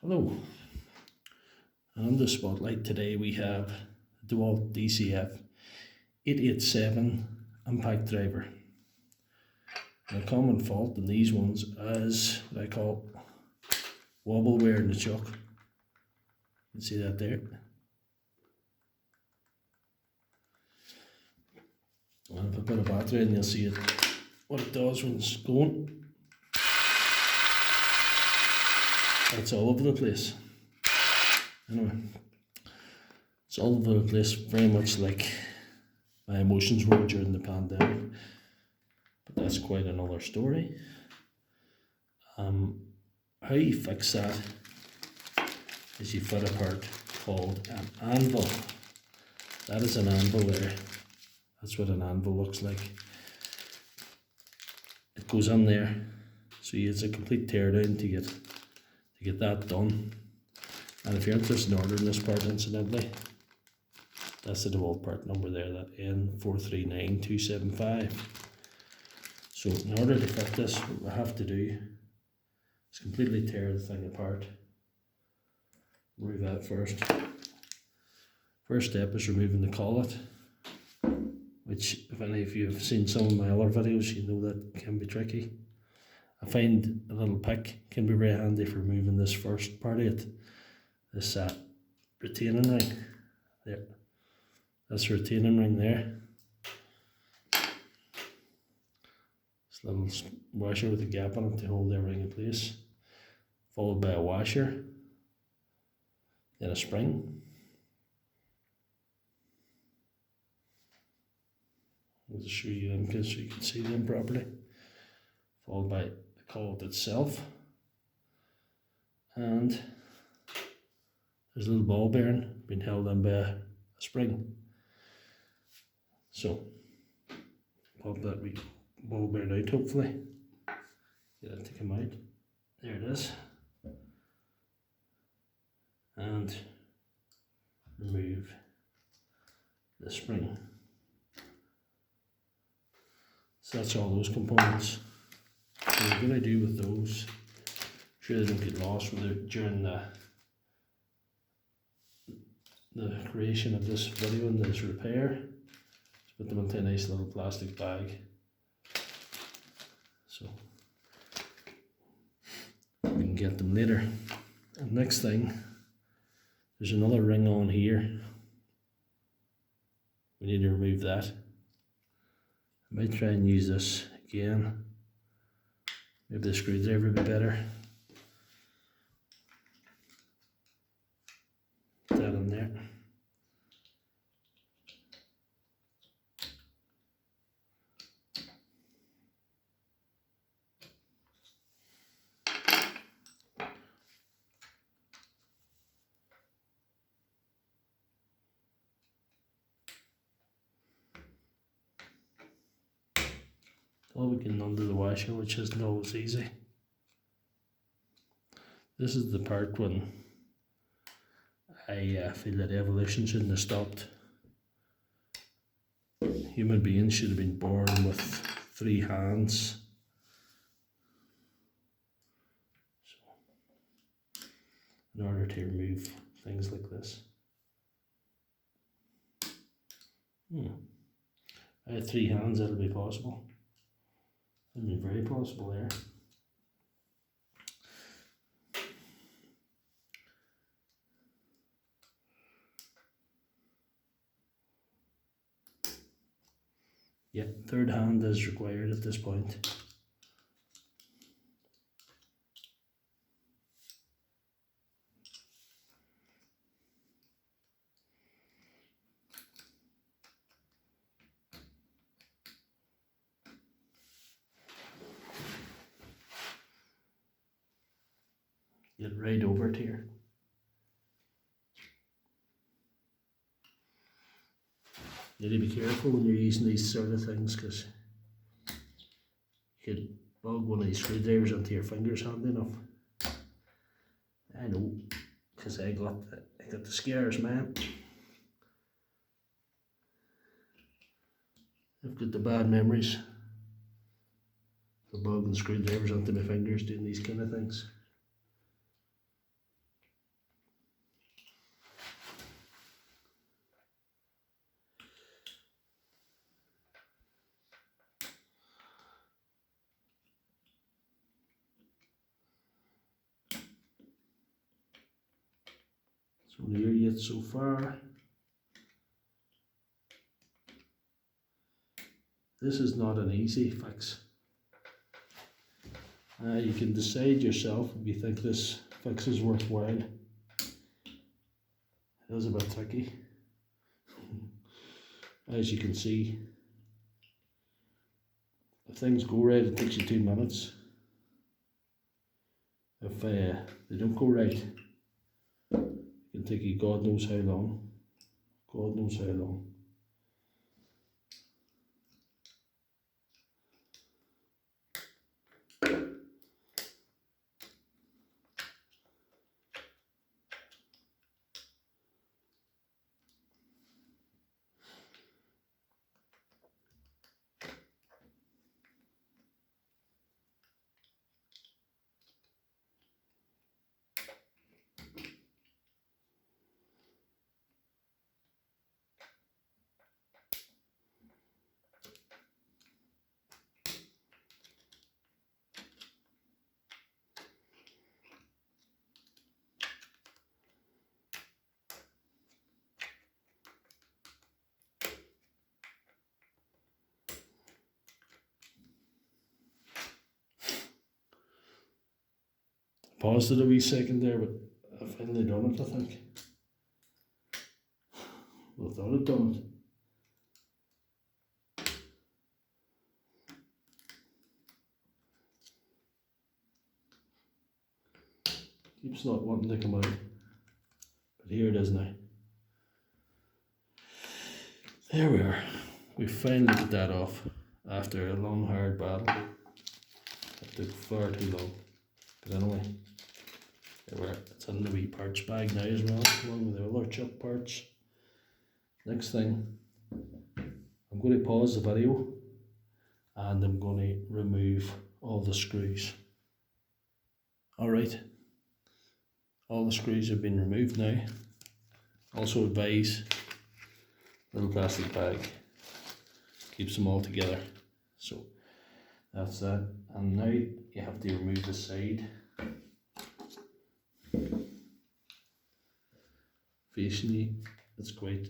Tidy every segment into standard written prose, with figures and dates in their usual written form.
Hello, and on the spotlight today we have Dewalt Dcf887 Impact Driver. And a common fault in these ones is what I call wobble wear in the chuck. You can see that there. And if I put a battery in, you'll see it, what it does when it's going. It's all over the place. Anyway, it's all over the place, very much like my emotions were during the pandemic. But that's quite another story. How you fix that is you fit a part called an anvil. That is an anvil there. That's what an anvil looks like. It goes in there, so it's a complete teardown to get that done. And if you're interested in ordering this part, incidentally, that's the Dewalt part number there, that N439275. So in order to fit this, what we have to do is completely tear the thing apart. Remove that first. First step is removing the collet, which if any of you have seen some of my other videos, you know that can be tricky. I find a little pick can be very handy for removing this first part of it. This retaining ring there. That's a retaining ring there. This little washer with a gap in it to hold everything in place. Followed by a washer. Then a spring. I'll just show you them so you can see them properly. Followed by the collet itself. And there's a little ball bearing being held in by a spring. So pop that wee ball bearing out, hopefully. Get it to come out. There it is. And remove the spring. So that's all those components. So what I'm going to do with those, sure they don't get lost during the creation of this video and this repair. Just put them into a nice little plastic bag. So we can get them later. And next thing, there's another ring on here. We need to remove that. I might try and use this again. Maybe the screwdriver would be better. Put that in there. Well, we can undo the washer, which isn't always easy. This is the part when I feel that evolution shouldn't have stopped. Human beings should have been born with 3 hands. So, in order to remove things like this. I had 3 hands, that'll be possible. I mean, very possible there. Yeah, 3rd hand is required at this point. Get right over it here. You need to be careful when you're using these sort of things, because you could bug one of these screwdrivers into your fingers handy enough. I know, because I got the scares, man. I've got the bad memories for bugging screwdrivers onto my fingers doing these kind of things. So near yet so far. This is not an easy fix. You can decide yourself if you think this fix is worthwhile. It is a bit tricky. As you can see, if things go right, it takes you 2 minutes. If they don't go right, it can take you God knows how long. God knows how long. Paused it a wee second there, but I finally done it, I think. Well, I thought I'd done it. Keeps not wanting to come out, but here it is now. There we are. We finally got that off after a long hard battle. It took far too long, but anyway, there we are. It's in the wee parts bag now as well, along with the other chip parts. Next thing, I'm going to pause the video and I'm going to remove all the screws. Alright, all the screws have been removed now. Also advise, little plastic bag keeps them all together. So that's that. And now you have to remove the side facing you. It's quite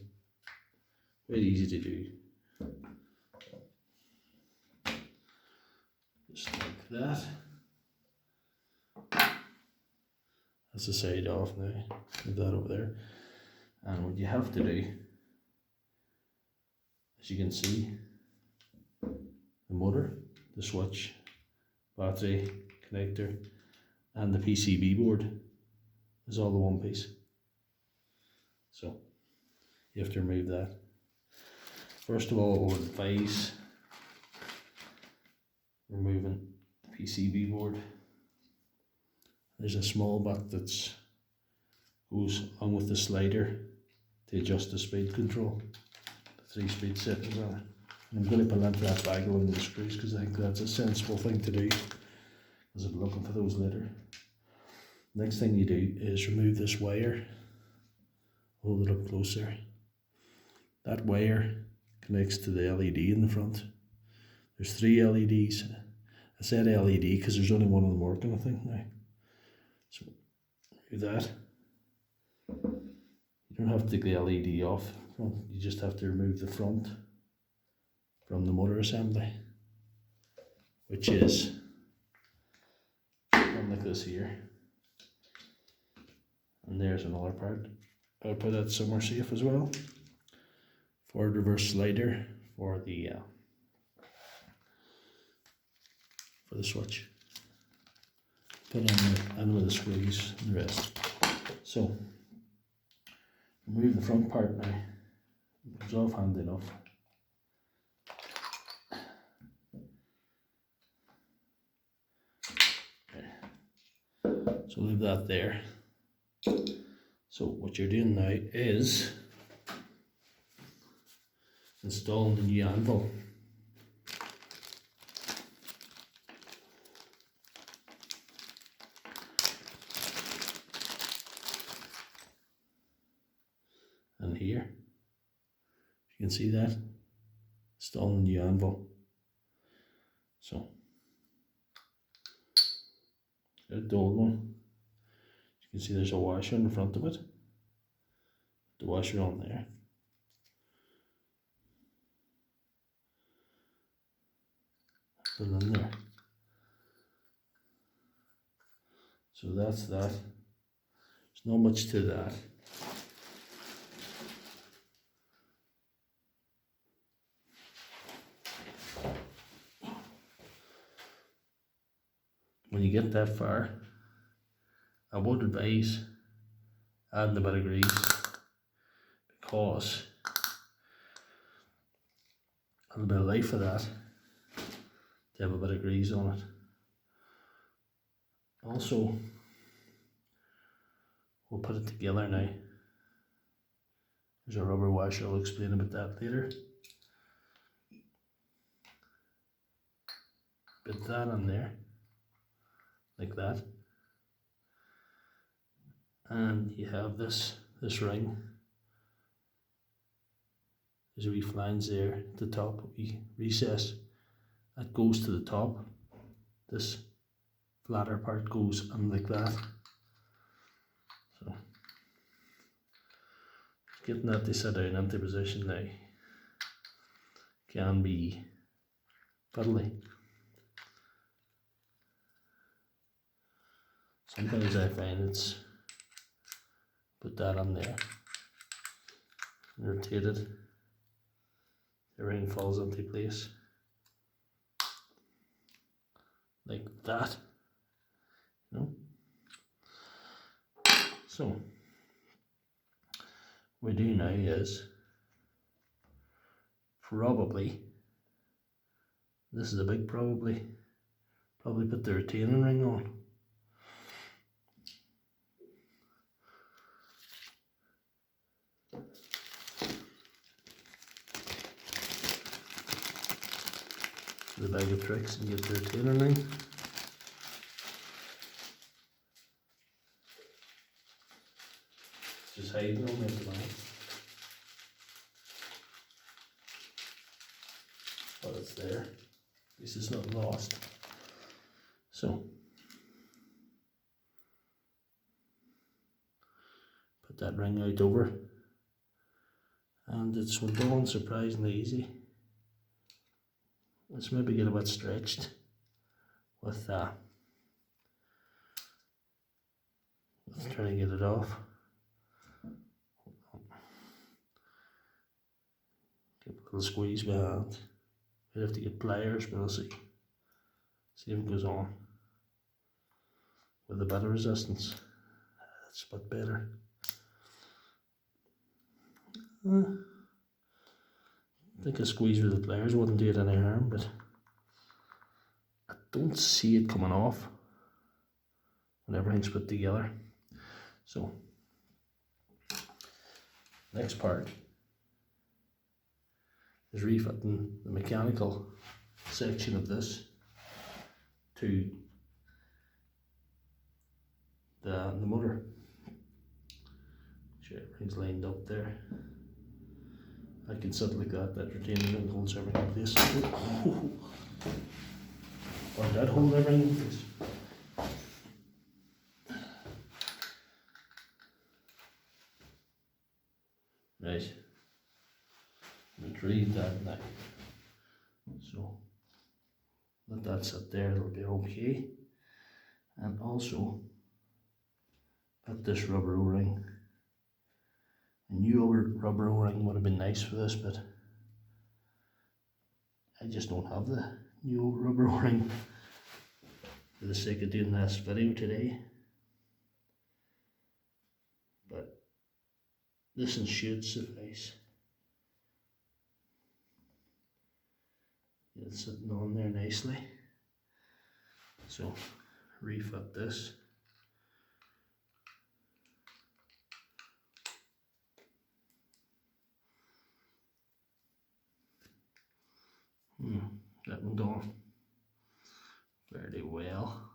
easy to do. Just like that. That's the side off now. Leave that over there. And what you have to do, as you can see, the motor, the switch, battery, connector, and the PCB board is all the one piece. So you have to remove that. First of all, I would advise removing the PCB board. There's a small bit that goes on with the slider to adjust the speed control, the 3-speed settings on it. I'm going to put that bag along with the screws because I think that's a sensible thing to do, because I'm looking for those later. Next thing you do is remove this wire. Hold it up closer. That wire connects to the LED in the front. There's 3 LEDs. I said LED because there's only one of them working, I think now. So remove that. You don't have to take the LED off. You just have to remove the front from the motor assembly, which is something like this here. And there's another part. I'll put that somewhere safe as well. Forward reverse slider for the switch. Put in with the screws and the rest. So remove the front part now. It comes off handy enough. So leave that there. So what you're doing now is installing the new anvil. And here, you can see that, installing the new anvil. So, the old one. You can see there's a washer in the front of it. the washer on there. Put it in there. So that's that. There's not much to that. When you get that far, I would advise adding a bit of grease, because a little bit of life of that to have a bit of grease on it. Also, we'll put it together now. There's a rubber washer, I'll explain about that later. Put that on there, like that. And you have this ring. There's a wee flange there at the top, a wee recess. That goes to the top. This flatter part goes in like that. So, getting that to sit down into position now can be fiddly. Sometimes I find it's put that on there, rotate it, the ring falls into place like that, you know. So what we do now is probably, this is a big probably put the retaining ring on. The bag of tricks and get the retainer ring. Just hiding on it now. But it's there. At least it's not lost. So put that ring out over, and it's went on surprisingly easy. Let's maybe get a bit stretched with trying to get it off. Give a little squeeze by hand. We'd have to get pliers, but we'll see. See if it goes on. With a bit of resistance, that's a bit better. I think a squeeze with the pliers wouldn't do it any harm, but I don't see it coming off when everything's put together. So, next part is refitting the mechanical section of this to the motor. Sure, everything's lined up there. I can sit like that retaining ring holds everything in place. Or that hold everything in place. Right. Retrieve that now. So let that sit there, it'll be okay. And also put this rubber O-ring. A new rubber O-ring would have been nice for this, but I just don't have the new rubber O-ring for the sake of doing this video today. But this one should suffice. It's sitting on there nicely. So refit this. That one gone fairly well.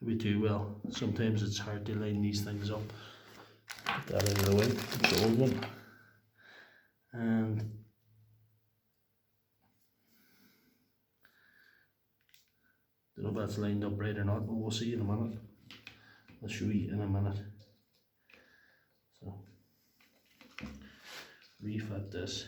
Maybe too well. Sometimes it's hard to line these things up. Put that out of the way, the old one. And don't know if that's lined up right or not, but we'll see in a minute. I'll show you in a minute. So refit this.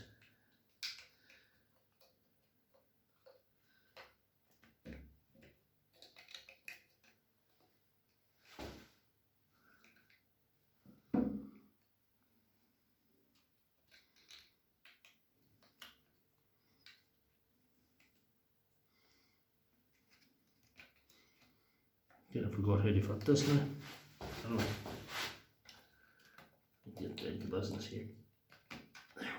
Okay, I forgot how to fit this now. Anyway, get down to business here. There we are.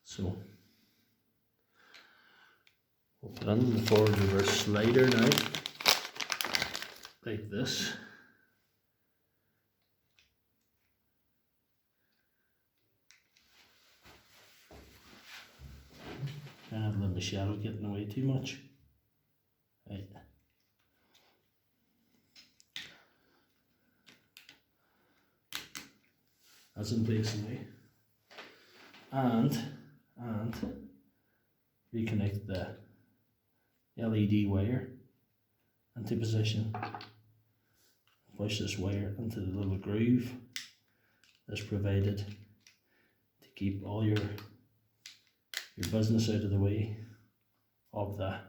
So we'll put in the forward reverse slider now, like this. And let the shadow get in the way too much. Right. That's in place now. And reconnect the LED wire into position. Push this wire into the little groove that's provided to keep all your business out of the way of that.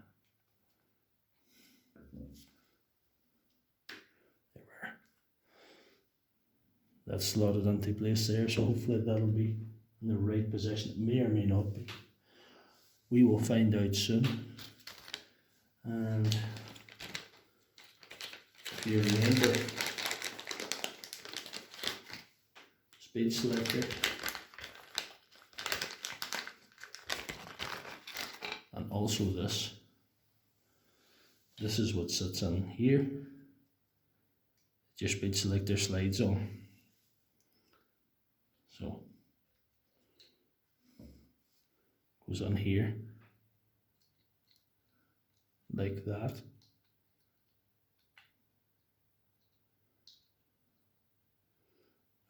There we are. That's slotted into place there, so hopefully that'll be in the right position. It may or may not be. We will find out soon. And if you remember, speed selector, and also this is what sits in here. Your speed selector slides on. So goes on here like that.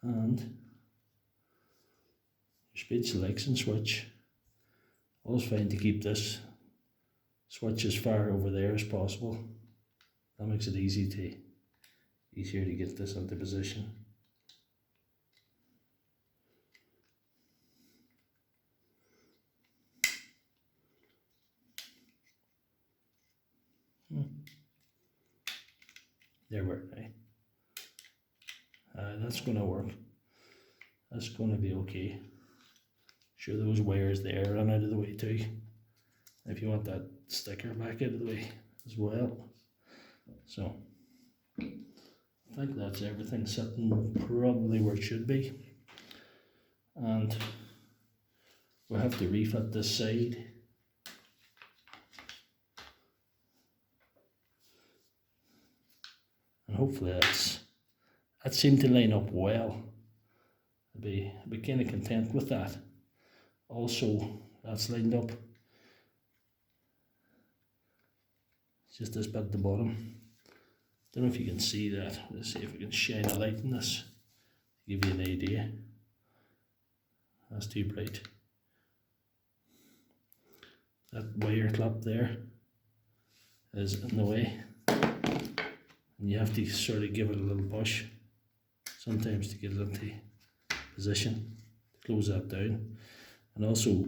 And your speed selection switch. Always find to keep this switch as far over there as possible. That makes it easier to get this into position. There we are now. That's going to work. That's going to be okay. Sure, those wires there run out of the way too. If you want that sticker back out of the way as well. So I think that's everything sitting probably where it should be. And we'll have to refit this side. And hopefully that seemed to line up well. I'd be kind of content with that. Also, that's lined up. It's just this bit at the bottom. Don't know if you can see that. Let's see if we can shine a light in this to give you an idea. That's too bright. That wire clip there is in the way. And you have to sort of give it a little push sometimes to get it into position, to close that down, and also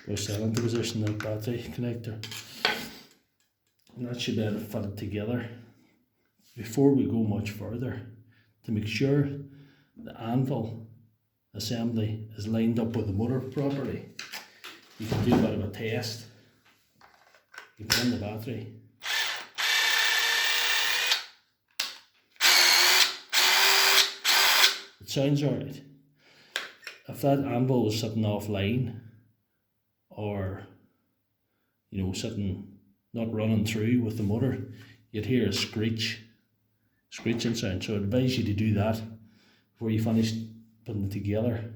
push that into position, that battery connector. And that should be able to fit it together. Before we go much further, to make sure the anvil assembly is lined up with the motor properly, you can do a bit of a test. You put in the battery. It sounds alright. If that anvil was sitting offline, or sitting not running through with the motor, you'd hear a screeching sound. So I advise you to do that before you finish putting it together,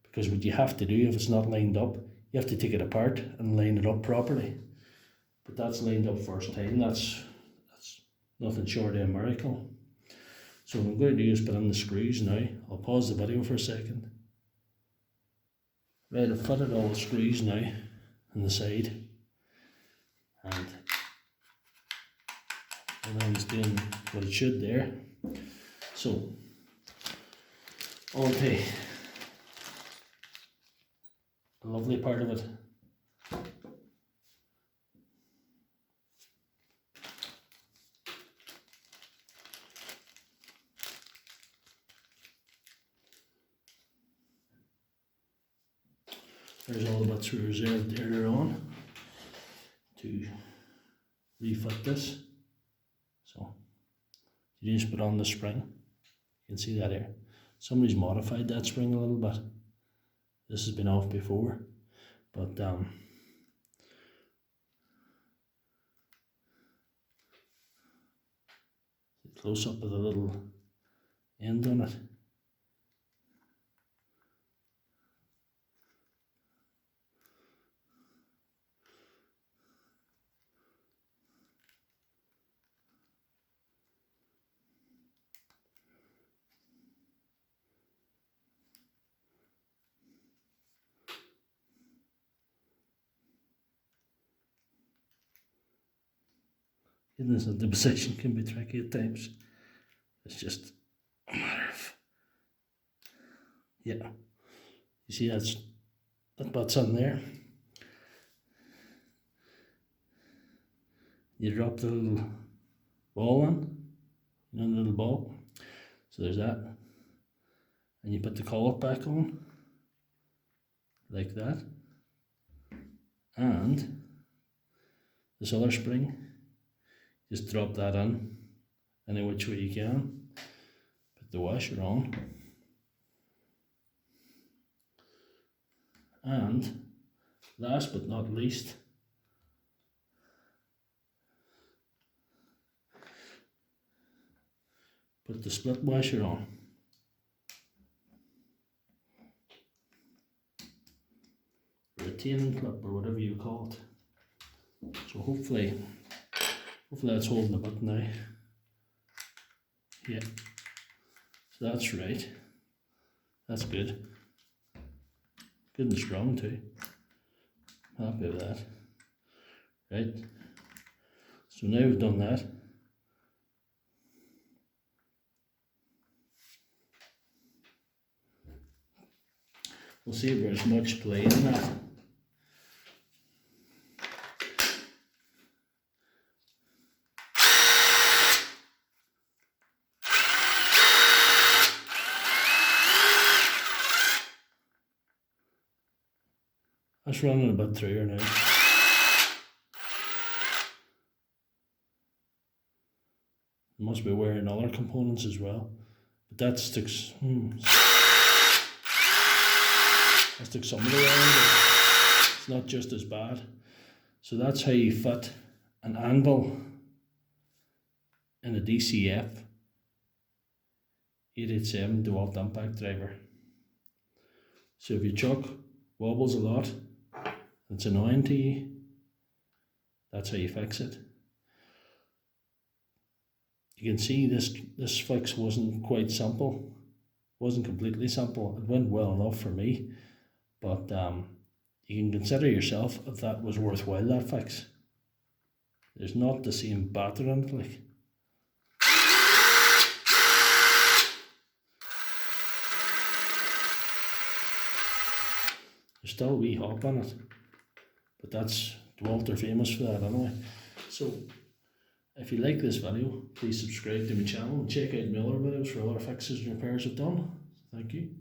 because what you have to do if it's not lined up, you have to take it apart and line it up properly. But that's lined up first time. That's nothing short of a miracle. So what I'm going to do is put in the screws now. I'll pause the video for a second. Right, I've fitted all the screws now on the side, and everything's doing what it should there. So, on to the lovely part of it. There's all the bits we reserved earlier on to refit this. So you just put on the spring. You can see that here. Somebody's modified that spring a little bit. This has been off before, but close up of the little end on it. Goodness, the position can be tricky at times. It's just a matter of, yeah. You see that but's on there. You drop the little ball on, you know, the little ball. So there's that. And you put the collet back on, like that. And this other spring, just drop that in any which way you can. Put the washer on. And last but not least, put the split washer on. Retaining clip or whatever you call it. So hopefully that's holding the button now. Yeah. So that's right. That's good. Good and strong too. Happy with that. Right. So now we've done that. We'll see if there's much play in that. That's running a bit through here now. Must be wearing other components as well. But that sticks that sticks some of the way in. It's not just as bad. So that's how you fit an Anvil in a Dcf887 Dewalt Impact Driver. So if your chuck wobbles a lot, it's annoying to you, that's how you fix it. You can see this fix wasn't quite simple, wasn't completely simple. It went well enough for me, but you can consider yourself if that was worthwhile, that fix. There's not the same batter in it, like. There's still a wee hop on it, but that's Dewalt are famous for that anyway. So if you like this video, please subscribe to my channel and check out my other videos for other fixes and repairs I've done. Thank you.